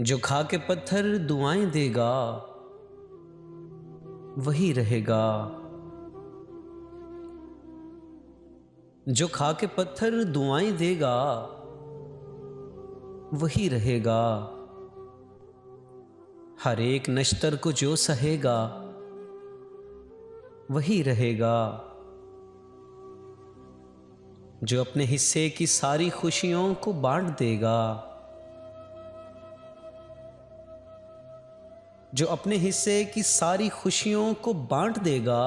जो खा के पत्थर दुआएं देगा वही रहेगा। जो खा के पत्थर दुआएं देगा वही रहेगा। हर एक नश्तर को जो सहेगा वही रहेगा। जो अपने हिस्से की सारी खुशियों को बांट देगा, जो अपने हिस्से की सारी खुशियों को बांट देगा,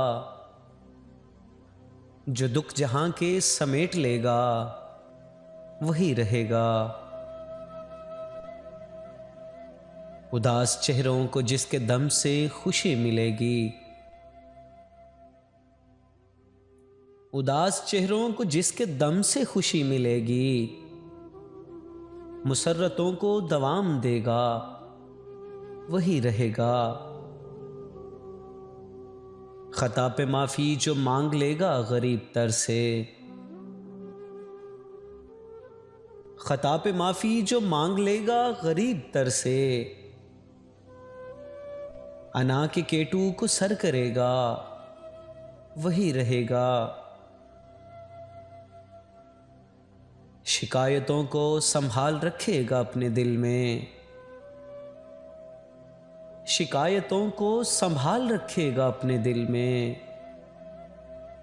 जो दुख जहां के समेट लेगा वही रहेगा। उदास चेहरों को जिसके दम से खुशी मिलेगी, उदास चेहरों को जिसके दम से खुशी मिलेगी, मुसर्रतों को दवाम देगा वही रहेगा। खता पे माफी जो मांग लेगा गरीब तर से, खता पे माफी जो मांग लेगा गरीब तर से, अना के केटू को सर करेगा वही रहेगा। शिकायतों को संभाल रखेगा अपने दिल में, शिकायतों को संभाल रखेगा अपने दिल में,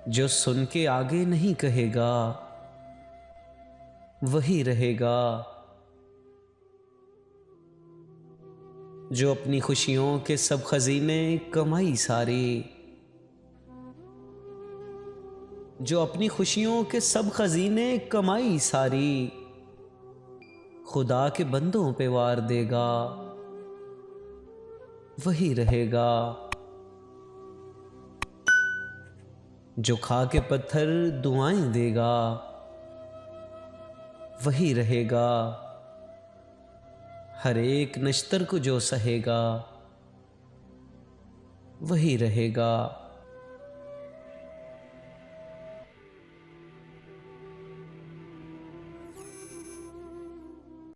जो सुन के आगे नहीं कहेगा वही रहेगा। जो अपनी खुशियों के सब खजीने कमाई सारी, जो अपनी खुशियों के सब खजीने कमाई सारी, खुदा के बंदों पे वार देगा वही रहेगा। जो खा के पत्थर दुआएं देगा वही रहेगा। हर एक नश्तर को जो सहेगा वही रहेगा।